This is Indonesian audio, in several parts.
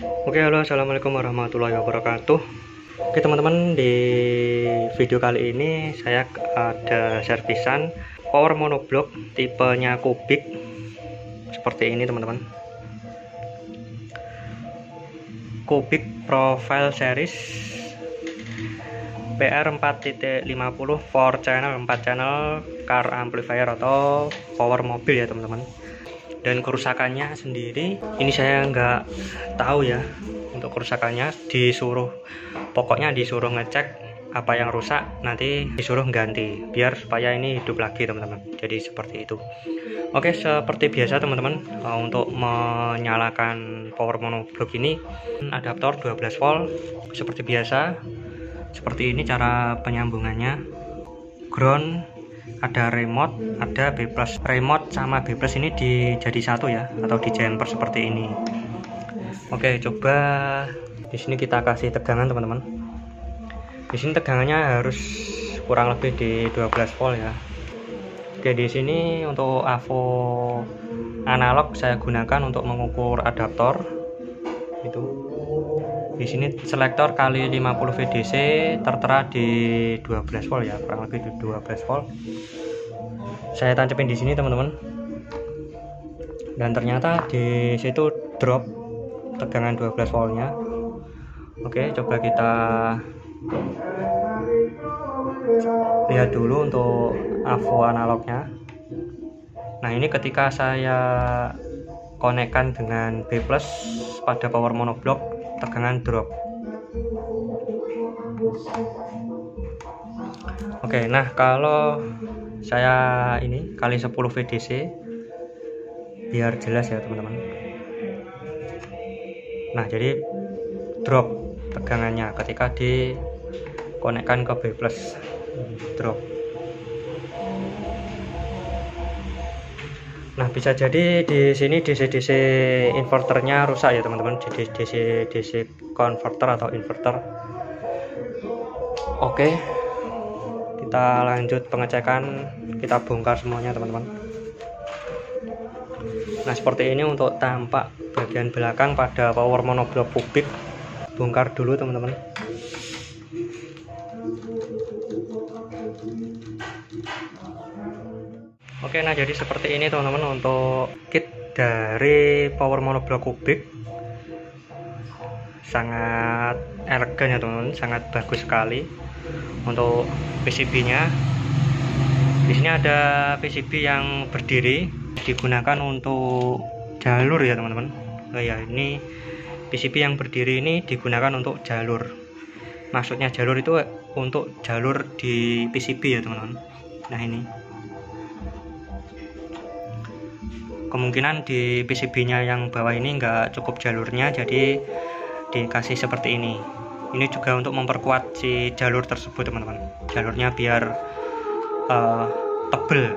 Oke, halo, assalamualaikum warahmatullahi wabarakatuh. Oke teman-teman, di video kali ini saya ada servisan power monoblock tipenya kubik seperti ini teman-teman. Kubik profile series PR 4.50 4 channel car amplifier atau power mobil ya teman-teman. Dan kerusakannya sendiri ini saya nggak tahu ya. Untuk kerusakannya pokoknya disuruh ngecek apa yang rusak, nanti disuruh ganti biar supaya ini hidup lagi teman-teman. Jadi seperti itu. Oke, seperti biasa teman-teman, untuk menyalakan power monoblock ini adaptor 12 volt seperti biasa. Seperti ini cara penyambungannya. Ground, ada remote, ada B+. Remote sama B+ ini jadi satu ya, atau di jumper seperti ini. Oke, coba di sini kita kasih tegangan teman-teman. Di sini tegangannya harus kurang lebih di 12 volt ya. Oke, di sini untuk AVO analog saya gunakan untuk mengukur adaptor. Itu. Di sini selektor kali 50 VDC tertera di 12 volt ya, kurang lebih di 12 volt. Saya tancapin di sini teman-teman. Dan ternyata di situ drop tegangan 12 voltnya. Oke, coba kita lihat dulu untuk AVO analognya. Nah, ini ketika saya konekkan dengan B+ pada power monoblock, tegangan drop. Oke, nah kalau saya ini kali 10 VDC biar jelas ya teman-teman. Nah, jadi drop tegangannya ketika dikonekkan ke B+, drop. Nah, bisa jadi di sini DC-DC inverternya rusak ya teman-teman, DC converter atau inverter. Oke, kita lanjut pengecekan, kita bongkar semuanya teman-teman. Nah, seperti ini untuk tampak bagian belakang pada power monoblock kubik. Bongkar dulu teman-teman. Oke, nah jadi seperti ini teman-teman untuk kit dari power monoblock kubik. Sangat elegan ya teman-teman, sangat bagus sekali. Untuk PCB-nya, di sini ada PCB yang berdiri, digunakan untuk jalur ya teman-teman. Oh ya, ini PCB yang berdiri ini digunakan untuk jalur. Maksudnya jalur itu untuk jalur di PCB ya teman-teman. Nah, ini kemungkinan di PCB-nya yang bawah ini enggak cukup jalurnya, jadi dikasih seperti ini. Ini juga untuk memperkuat si jalur tersebut teman-teman. Jalurnya biar tebel.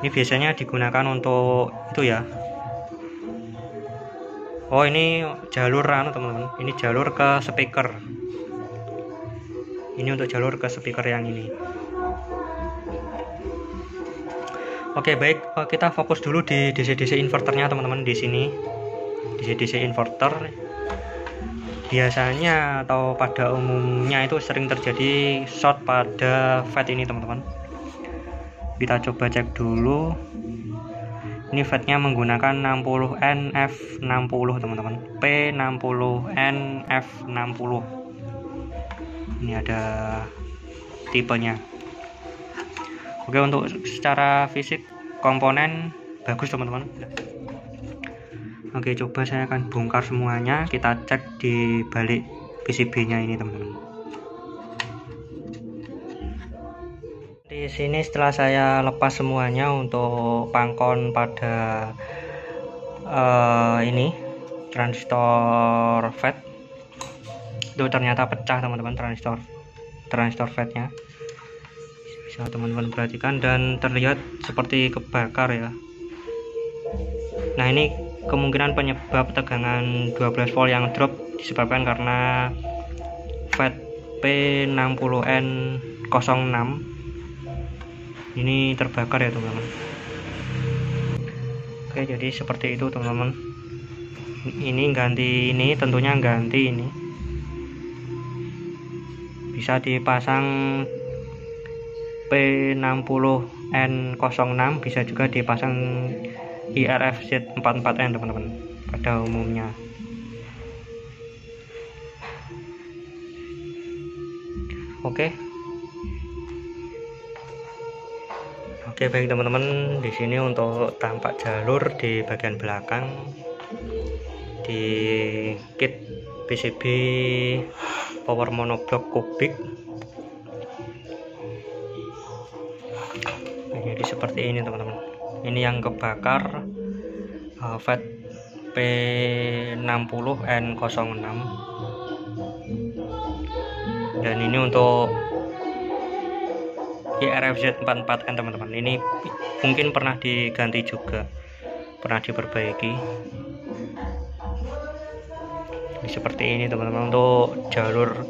Ini biasanya digunakan untuk itu ya. Oh, ini jalur teman-teman. Ini jalur ke speaker. Ini untuk jalur ke speaker yang ini. Oke, baik, kita fokus dulu di DC-DC inverternya teman-teman. Di sini DC-DC inverter biasanya atau pada umumnya itu sering terjadi short pada FET ini teman-teman. Kita coba cek dulu. Ini FET-nya menggunakan 60NF60 teman-teman, P60NF60. Ini ada tipenya. Oke, untuk secara fisik komponen bagus teman-teman. Oke, coba saya akan bongkar semuanya, kita cek di balik PCB-nya ini teman-teman. Di sini setelah saya lepas semuanya untuk pangkon pada ini transistor FET, itu ternyata pecah teman-teman, transistor FET-nya. Bisa teman-teman perhatikan dan terlihat seperti kebakar ya. Nah, ini kemungkinan penyebab tegangan 12 volt yang drop disebabkan karena FET P60N06 ini terbakar ya teman-teman. Oke, jadi seperti itu teman-teman. ini ganti ini, tentunya ganti ini. Bisa dipasang P60N06, bisa juga dipasang IRFZ44N teman-teman pada umumnya. Oke. Oke, baik teman-teman, di sini untuk tampak jalur di bagian belakang di kit PCB power monoblock kubik. Nah, jadi seperti ini teman-teman. Ini yang kebakar FET P60N06. Dan ini untuk IRFZ44N teman-teman. Ini mungkin pernah diganti juga, pernah diperbaiki. Ini seperti ini teman-teman untuk jalur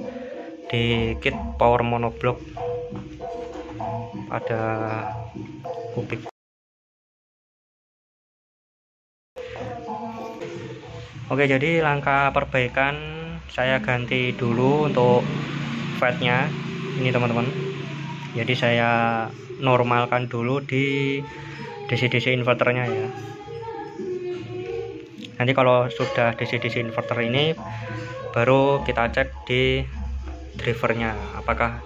di kit power monoblock pada kubik. Oke, jadi langkah perbaikan saya ganti dulu untuk FET-nya ini teman-teman. Jadi saya normalkan dulu di DC-DC inverternya ya. Nanti kalau sudah DC-DC inverter ini baru kita cek di drivernya, apakah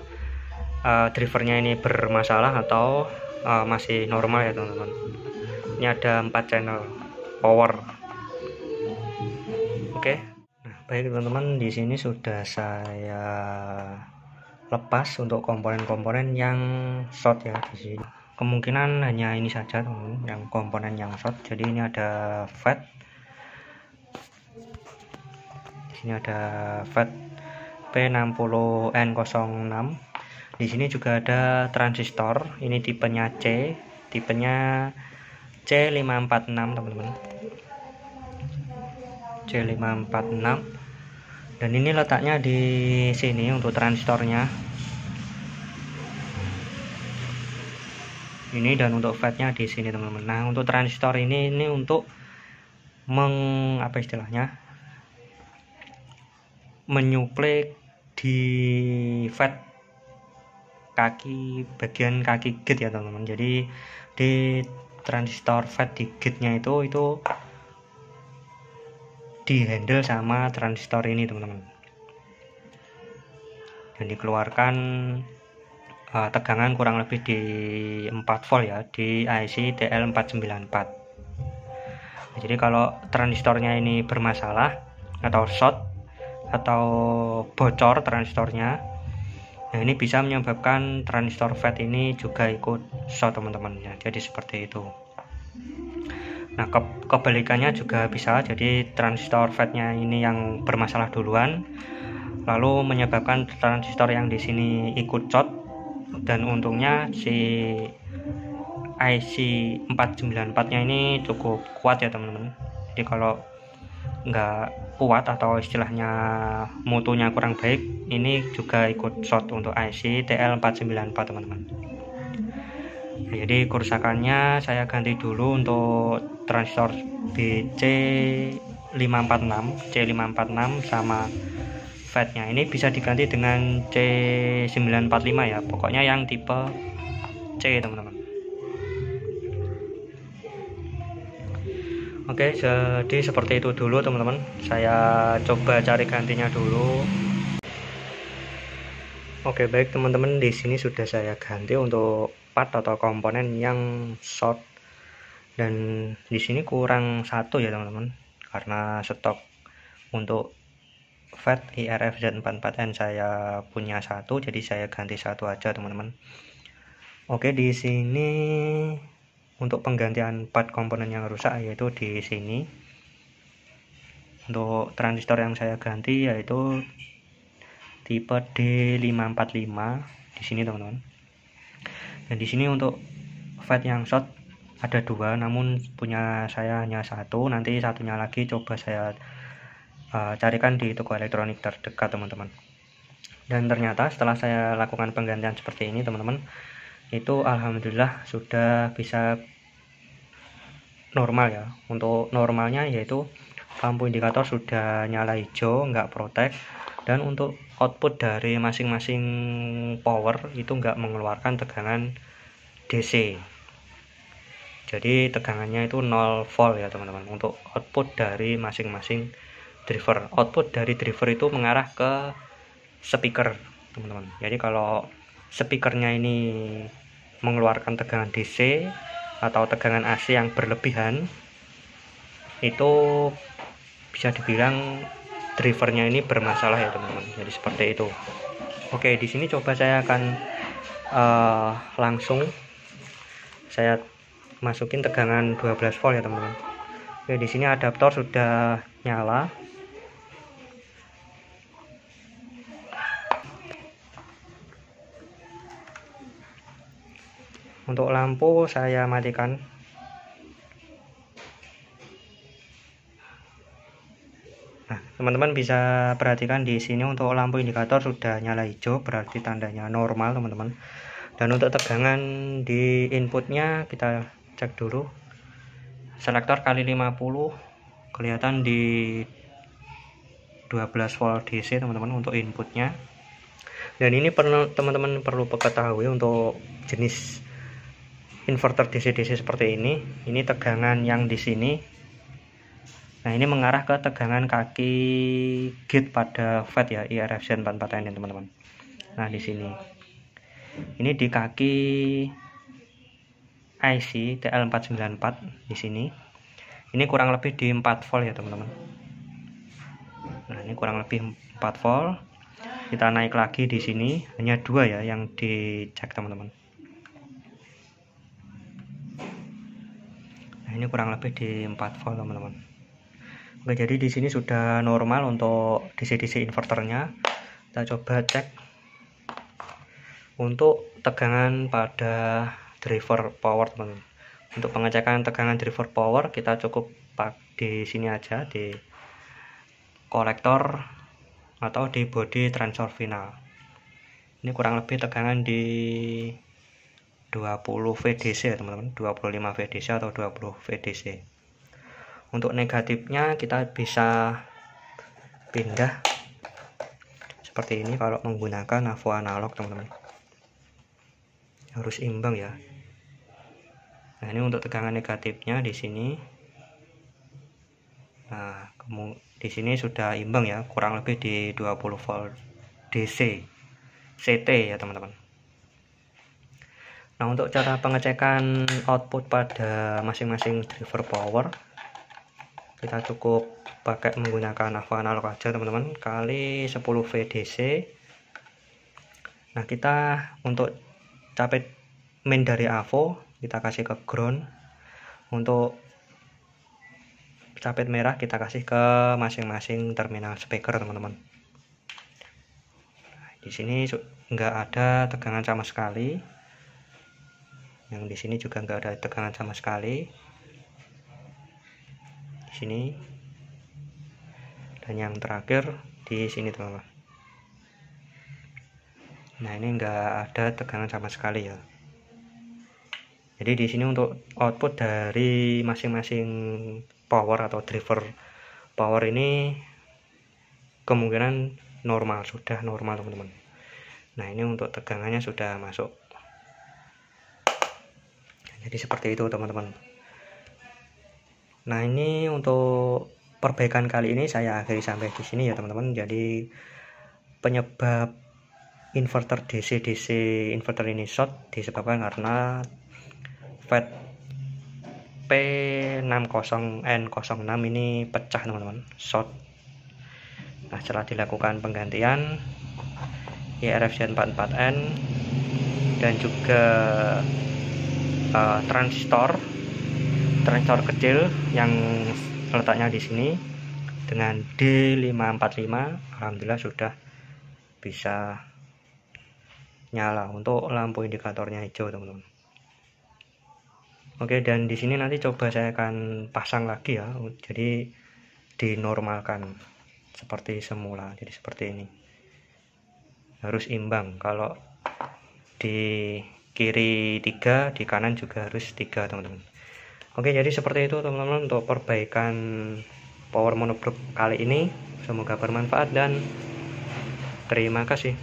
drivernya ini bermasalah atau masih normal ya teman-teman. Ini ada 4 channel power. Oke. Nah, baik teman-teman, di sini sudah saya lepas untuk komponen-komponen yang short ya di sini. Kemungkinan hanya ini saja teman-teman yang komponen yang short. Jadi ini ada FET. Di sini ada FET P60N06. Di sini juga ada transistor. Ini tipenya C, tipenya C546 teman-teman. C546. Dan ini letaknya di sini untuk transistornya. Ini dan untuk FET-nya di sini teman-teman. Nah, untuk transistor ini untuk menyuplai di FET bagian kaki gate ya teman-teman. Jadi di transistor FET di gate-nya itu di handle sama transistor ini teman-teman, dan dikeluarkan tegangan kurang lebih di 4 volt ya di IC TL494. Nah, jadi kalau transistornya ini bermasalah atau short atau bocor transistornya, nah ini bisa menyebabkan transistor FET ini juga ikut short teman-teman ya. Jadi seperti itu. Nah, kebalikannya juga bisa, jadi transistor FET-nya ini yang bermasalah duluan, lalu menyebabkan transistor yang di sini ikut short, dan untungnya si IC 494-nya ini cukup kuat ya teman-teman. Jadi kalau nggak kuat atau istilahnya mutunya kurang baik, ini juga ikut short untuk IC TL494 teman-teman. Nah, jadi kerusakannya saya ganti dulu untuk transistor C546 sama FET-nya. Ini bisa diganti dengan C945 ya. Pokoknya yang tipe C teman-teman. Oke, jadi seperti itu dulu teman-teman. Saya coba cari gantinya dulu. Oke, baik teman-teman, di sini sudah saya ganti untuk part atau komponen yang short, dan di sini kurang satu ya teman-teman, karena stok untuk FET IRFZ44N saya punya satu, jadi saya ganti satu aja teman-teman. Oke, di sini untuk penggantian part komponen yang rusak yaitu di sini. Untuk transistor yang saya ganti yaitu tipe D545 di sini teman-teman. Dan di sini untuk FET yang short ada 2, namun punya saya hanya satu. Nanti satunya lagi coba saya carikan di toko elektronik terdekat teman-teman. Dan ternyata setelah saya lakukan penggantian seperti ini teman-teman, itu alhamdulillah sudah bisa normal ya. Untuk normalnya yaitu lampu indikator sudah nyala hijau, nggak protek. Dan untuk output dari masing-masing power itu nggak mengeluarkan tegangan DC. Jadi tegangannya itu 0 volt ya teman-teman. Untuk output dari masing-masing driver. Output dari driver itu mengarah ke speaker teman-teman. Jadi kalau speakernya ini mengeluarkan tegangan DC atau tegangan AC yang berlebihan, itu bisa dibilang drivernya ini bermasalah ya teman-teman. Jadi seperti itu. Oke, di sini coba saya akan langsung saya masukin tegangan 12 volt ya teman-teman. Oke, di sini adaptor sudah nyala. Untuk lampu saya matikan. Nah, teman-teman bisa perhatikan di sini untuk lampu indikator sudah nyala hijau, berarti tandanya normal teman-teman. Dan untuk tegangan di inputnya kita cek dulu. Selektor kali 50 kelihatan di 12 volt DC teman-teman untuk inputnya. Dan ini teman-teman perlu ketahui untuk jenis inverter DC-DC seperti ini tegangan yang di sini. Nah, ini mengarah ke tegangan kaki gate pada FET ya, IRFZ 44N teman-teman. Nah, di sini. Ini di kaki IC TL494 di sini. Ini kurang lebih di 4 volt ya, teman-teman. Nah, ini kurang lebih 4 volt. Kita naik lagi di sini, hanya 2 ya yang dicek, teman-teman. Nah, ini kurang lebih di 4 volt, teman-teman. Oke, jadi di sini sudah normal untuk DC-DC inverternya. Kita coba cek untuk tegangan pada driver power, teman-teman. Untuk pengecekan tegangan driver power kita cukup di sini aja, di kolektor atau di body transfer final. Ini kurang lebih tegangan di 20 VDC ya teman-teman, 25 VDC atau 20 VDC. Untuk negatifnya kita bisa pindah seperti ini kalau menggunakan AVO analog, teman-teman. Harus imbang ya. Nah, ini untuk tegangan negatifnya di sini. Nah, di sini sudah imbang ya, kurang lebih di 20 volt DC CT ya teman-teman. Nah, untuk cara pengecekan output pada masing-masing driver power kita cukup pakai menggunakan AVO analog aja teman-teman, kali 10 VDC. Nah, kita untuk capit main dari AVO kita kasih ke ground. Untuk capit merah kita kasih ke masing-masing terminal speaker, teman-teman. Di sini nggak ada tegangan sama sekali. Yang di sini juga nggak ada tegangan sama sekali. Di sini. Dan yang terakhir di sini, teman-teman. Nah, ini nggak ada tegangan sama sekali ya. Jadi di sini untuk output dari masing-masing power atau driver power ini kemungkinan normal, sudah normal teman-teman. Nah, ini untuk tegangannya sudah masuk. Jadi seperti itu teman-teman. Nah, ini untuk perbaikan kali ini saya akhiri sampai di sini ya teman-teman. Jadi penyebab inverter DC-DC inverter ini short disebabkan karena FET P60N06 ini pecah teman-teman, short. Nah, setelah dilakukan penggantian IRFZ 44N dan juga transistor kecil yang letaknya di sini dengan D545, alhamdulillah sudah bisa nyala untuk lampu indikatornya hijau, teman-teman. Oke, dan di sini nanti coba saya akan pasang lagi ya. Jadi dinormalkan seperti semula. Jadi seperti ini. Harus imbang. Kalau di kiri 3, di kanan juga harus 3, teman-teman. Oke, jadi seperti itu teman-teman untuk perbaikan power monoblock kali ini. Semoga bermanfaat dan terima kasih.